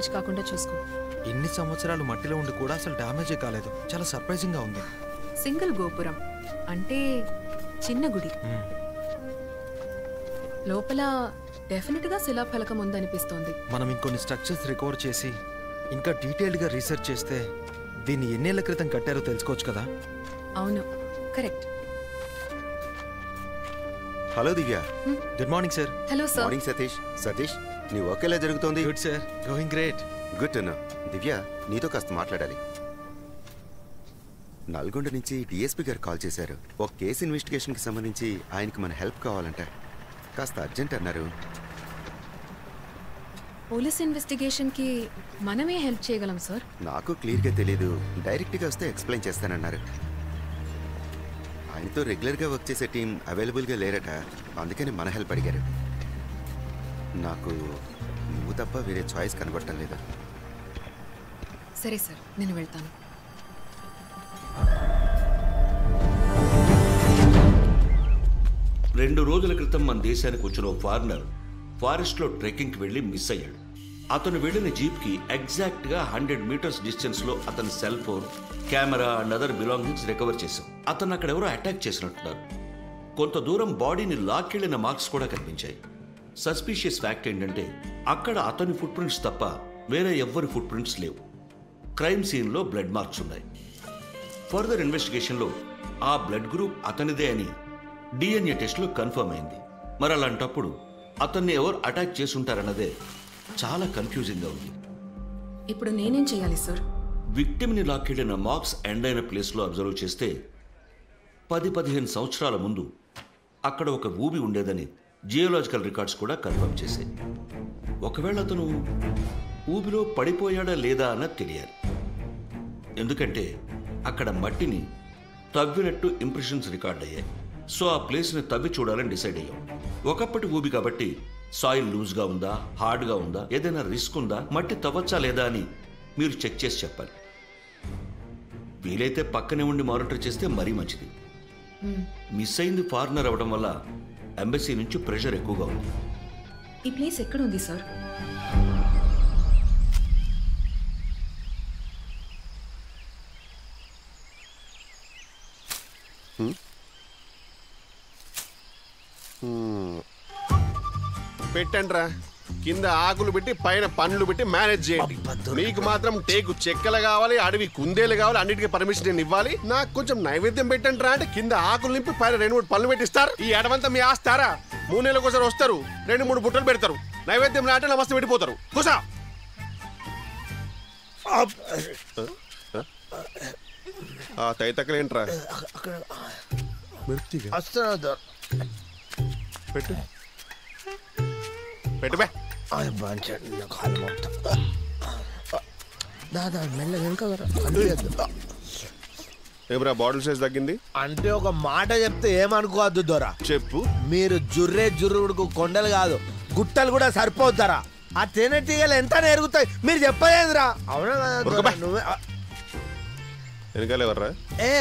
Damage కాకుండా చూసుకో. ఎన్ని సంవత్సరాలు మట్టిలో ఉండి కూడా అసలు డ్యామేజే కాలేదు. చాలా సర్ప్రైజింగ్ గా ఉంది. సింగిల్ గోపురం అంటే చిన్న గుడి. లోపల డెఫినెట్ గా శిలాఫలకం ఉందనిపిస్తోంది. మనం ఇంకొన్ని స్ట్రక్చర్స్ రికవర్ చేసి ఇంకా డీటెయిల్డ్ గా రీసెర్చ్ చేస్తే దీన్ని ఎన్నేళ్ల క్రితం కట్టారో తెలుసుకోవచ్చు కదా. అవును, correct. Hello Divya. Good morning sir. Hello sir. Morning Satish. Satish, నీ వర్క్ ఎలా జరుగుతోంది? Good sir, going great. Good to know. Divya, నీతో కాస్త మాట్లాడాలి. నల్గొండ నుంచి డిఎస్పీ గారు కాల్ చేశారు. ఒక కేసు ఇన్వెస్టిగేషన్కి సంబంధించి ఆయనకి మన హెల్ప్ కావాలంట. కాస్త అర్జెంట్ అన్నారు. పోలీస్ ఇన్వెస్టిగేషన్ కి మనమే హెల్ప్ చేయగలం సార్. నాకు క్లియర్గా తెలీదు. డైరెక్ట్గా వస్తే ఎక్స్ప్లెయిన్ చేస్తానన్నారు. ఆయనతో రెగ్యులర్గా వర్క్ చేసే టీం అవైలబుల్గా లేరట. అందుకని మన హెల్ప్ అడిగారు. నాకు నువ్వు తప్ప వేరే చాయిస్ కనబడటం లేదు. సరే సార్, నేను వెళ్తాను. రెండు రోజుల క్రితం మన దేశానికి వచ్చిన ఓ ఫారినర్ ఫారెస్ట్లో ట్రెక్కింగ్కి వెళ్ళి మిస్ అయ్యాడు. అతను వెళ్ళిన జీప్కి ఎగ్జాక్ట్గా 100 మీటర్స్ డిస్టెన్స్లో అతని cell phone, camera and other belongings recover చేశాం. అతను అక్కడ ఎవరో అటాక్ చేసినట్టున్నారు. కొంత దూరం బాడీని లాక్కెళ్లిన మార్క్స్ కూడా కనిపించాయి. సస్పీషియస్ ఫ్యాక్ట్ ఏంటంటే అక్కడ అతని ఫుట్ ప్రింట్స్ తప్ప వేరే ఎవ్వరి ఫుట్ ప్రింట్స్ లేవు. క్రైమ్ సీన్లో బ్లడ్ మార్క్స్ ఉన్నాయి. ఫర్దర్ ఇన్వెస్టిగేషన్లో ఆ బ్లడ్ గ్రూప్ అతనిదే అని డిఎన్ఏ టెస్ట్లో కన్ఫర్మ్ అయింది. మరి అలాంటప్పుడు అతన్ని ఎవరు అటాక్ చేసుంటారన్నదే చాలా కన్ఫ్యూజింగ్గా ఉంది. ఇప్పుడు నేనేం చేయాలి సార్? విక్టిమ్ని లాక్కెళ్లిన మార్క్స్ ఎండ్ అయిన ప్లేస్లో అబ్జర్వ్ చేస్తే 10-15 సంవత్సరాల ముందు అక్కడ ఒక ఊబి ఉండేదని జియోలాజికల్ రికార్డ్స్ కూడా కన్ఫర్మ్ చేశాయి. ఒకవేళ అతను ఊబిలో పడిపోయాడా లేదా అన్నది తెలియాలి. ఎందుకంటే అక్కడ మట్టిని తవ్వినట్టు ఇంప్రెషన్స్ రికార్డ్ అయ్యాయి. సో ఆ ప్లేస్ని తవ్వి చూడాలని డిసైడ్ అయ్యాం. ఒకప్పటి ఊబి కాబట్టి సాయిల్ లూజ్గా ఉందా, హార్డ్గా ఉందా, ఏదైనా రిస్క్ ఉందా, మట్టి తవ్వచ్చా లేదా అని మీరు చెక్ చేసి చెప్పాలి. వీలైతే పక్కనే ఉండి మానిటర్ చేస్తే మరీ మంచిది. మిస్ అయింది ఫారినర్ అవ్వడం వల్ల ఎంబసీ నుంచి ప్రెషర్ ఎక్కువగా ఉంది. ఈ ప్లేస్ ఎక్కడుంది సార్? పెట్టండి రా. కింద ఆకులు పెట్టి పైన పండ్లు పెట్టి మేనేజ్ చేయండి. మీకు మాత్రం టేకు చెక్కలు కావాలి, అడవి కుందేలు కావాలి, అన్నిటికీ పర్మిషన్ నేను ఇవ్వాలి. నాకు కొంచెం నైవేద్యం పెట్టండి రా అంటే కింద ఆకులు నింపి పైన 2-3 పళ్ళు పెట్టిస్తారు. ఈ అడవంతా మీ ఆస్తారా? 3 నెలలకు ఒకసారి వస్తారు, 2-3 బుట్టలు పెడతారు. నైవేద్యం రా అంటే నమస్తే పెట్టిపోతారు. కుసా తైతక్కలేంట్రా పెట్టు పెట్టు బే. ఏమరా బాటిల్ సైజ్ తగ్గింది అంటే ఒక మాట చెప్తే ఏమనుకోవద్దు దొరా. చెప్పు. మీరు జుర్రుడుకు కొండలు కాదు గుట్టలు కూడా సరిపోతారా? ఆ తేనెటీగలు ఎంత నేరుగుతాయి మీరు చెప్పలేదురా. అవునా కదా? నువ్వే వెనకాల ఎవర్రా?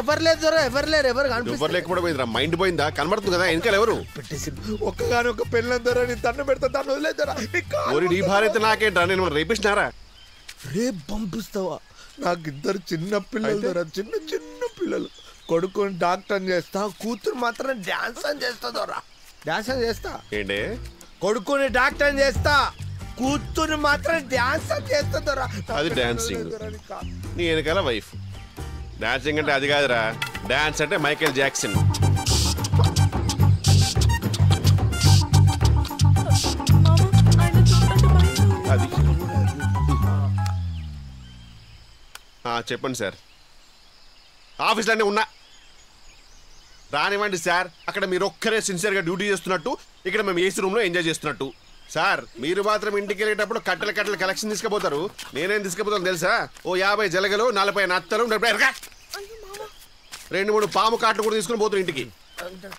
ఎవరు లేదు దొరా, ఎవరు లేరు. ఎవరు ఎవరు లేకపోవడం ఏంద్రా? మైండ్ పోయిందా? కనబడుతుంది కదా వెనకాల ఎవరు? పెట్టేసి ఒక్కగాని ఒక పెళ్ళని దొరా, నీ తన్ను పెడతా, తను వదిలేదురా. నీ భార్య నాకేంట్రా? నేను రేపిస్తున్నారా? రేపు పంపిస్తావా? నాకు 2 చిన్న పిల్లలు దొరా, చిన్న చిన్న పిల్లలు. కొడుకుని డాక్టర్ చేస్తా, కూతురు మాత్రం డాన్స్ అని చేస్తా దొరా. డాన్స్ అని చేస్తా ఏంటి? కొడుకుని డాక్టర్ చేస్తా, కూతురు మాత్రం డాన్స్ అని చేస్తా దొరా. అది డాన్సింగ్. నీ వెనకాల వైఫ్. డాన్సింగ్ అంటే అది కాదురా. డాన్స్ అంటే మైకేల్ జాక్సన్. అది చెప్పండి సార్. ఆఫీస్లోనే ఉన్నా. రానివ్వండి సార్. అక్కడ మీరు ఒక్కరే సిన్సియర్గా డ్యూటీ చేస్తున్నట్టు, ఇక్కడ మేము ఏసీ రూమ్లో ఎంజాయ్ చేస్తున్నట్టు. సార్ మీరు మాత్రం ఇంటికి వెళ్ళేటప్పుడు కట్టెల కలెక్షన్ తీసుకుపోతారు. నేనేం తీసుకుపోతాను తెలుసా? ఓ 50 జలగలు, 40 నత్తలు, 2-3 పాము కాట్లు కూడా తీసుకుని పోతారు ఇంటికి.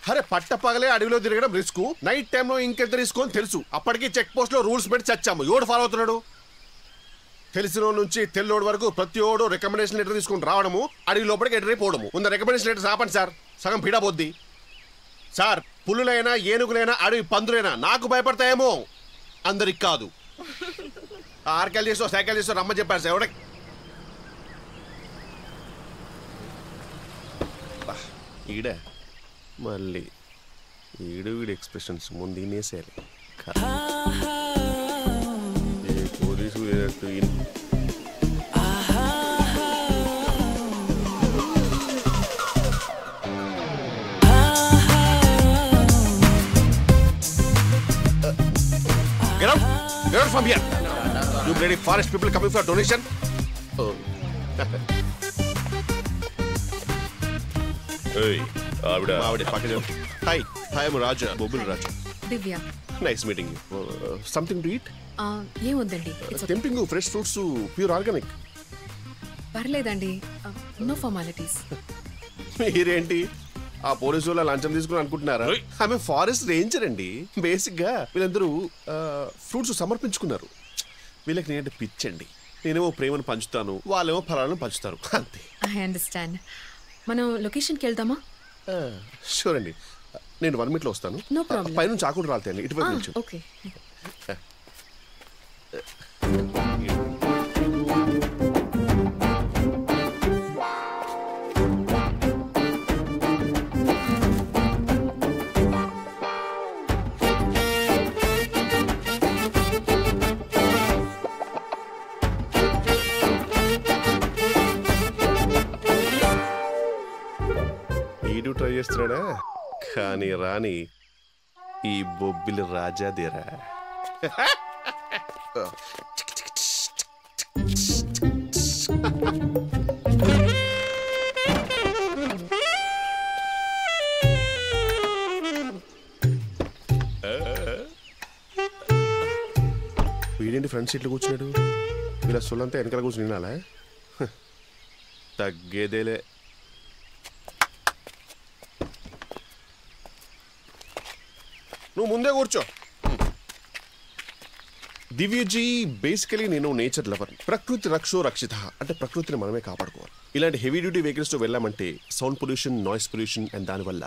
అరే పట్టపగలే అడవిలో తిరగడం రిస్క్, నైట్ టైంలో ఇంకెంత రిస్క్ అని తెలుసు. అప్పటికి చెక్ పోస్ట్ లో రూల్స్ పెట్టి చచ్చాము. ఎవడు ఫాలో అవుతున్నాడు? తెలిసిన నుంచి తెల్లోడు వరకు ప్రతి ఓడు రికమెండేషన్ లెటర్ తీసుకుని రావడము, అడవి లోపలికి ఎంటర్ అయిపోవడము. ఉన్న రికమెండేషన్ లెటర్ ఆపండి సార్, సగం పీడా పోద్ది. సార్ పులులైనా ఏనుగులైనా అడవి పందులైనా నాకు భయపడతాయేమో, అందరికి కాదు. ఆర్కెల్ చేసో సైకిల్ చేసో రమ్మ చెప్పారు సార్ ఎవడ ఈడ మళ్ళీ వీడి ఎక్స్ప్రెషన్స్ ముందు ఈనేసేయాలి police Get out! Get out from here! You bloody forest people coming for donation? Oh. Hey, Avida. Hi, I am Raja, Bobil Raja. Divya. Nice meeting you. Something to eat? ఏమొద్దండి. Tempting you, fresh fruits, pure organic. పర్లేదండి. No formalities. మీరేంటి ఆ police వాళ్ళ లంచం తీసుకుని అనుకుంటున్నారా? ఆమె forest ranger అండి. బేసిక్ గా వీళ్ళందరూ ఫ్రూట్స్ సమర్పించుకున్నారు. వీళ్ళకి నేనంటే పిచ్చండి. నేనేమో ప్రేమను పంచుతాను, వాళ్ళేమో ఫలాలను పంచుతారు, అంతే. I understand. మనం లొకేషన్కి వెళ్దామా? షూర్ అండి. నేను 1 minute లో వస్తాను. No problem. పైనుంచి ఆకులు రాలుతాయండి, ఇటువైపు నుంచి. ఓకే. ట్రై చేస్తున్నాడా కానీ రాని ఈ బొబ్బిలి రాజాదేరా. వీడేంటి ఫ్రంట్ సీట్లో కూర్చున్నాడు? వీళ్ళ సొల్లంతా వెనకాల కూర్చుని వినాలా? తగ్గేదేలే. నువ్వు ముందే కూర్చో. దివ్యజీ, బేసికలీ నేను నేచర్ లవర్. ప్రకృతి రక్షో రక్షిత అంటే ప్రకృతిని మనమే కాపాడుకోవాలి. ఇలాంటి హెవీ డ్యూటీ వెహికల్స్తో వెళ్ళామంటే sound pollution, noise pollution and దానివల్ల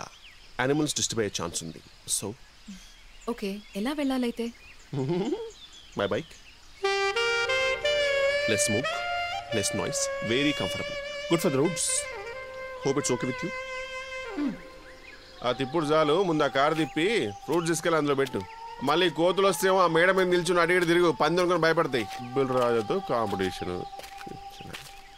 యానిమల్స్ డిస్టర్బ్ అయ్యే ఛాన్స్ ఉంది. సో ఓకే, ఎలా వెళ్ళాలైతే? My bike. Less smoke, less noise, very comfortable, good for the roads. Hope it's okay with you. ఆ తిప్పుడు చాలు, ముందు ఆ కారు తిప్పి ఫ్రూట్స్ తీసుకెళ్ళి అందులో పెట్టు. మళ్ళీ కోతులు వస్తేమో ఆ మేడ మీద నిల్చుని అడిగి తిరిగి పంది అనుకుని భయపడతాయి. Bill రాజాతో competition.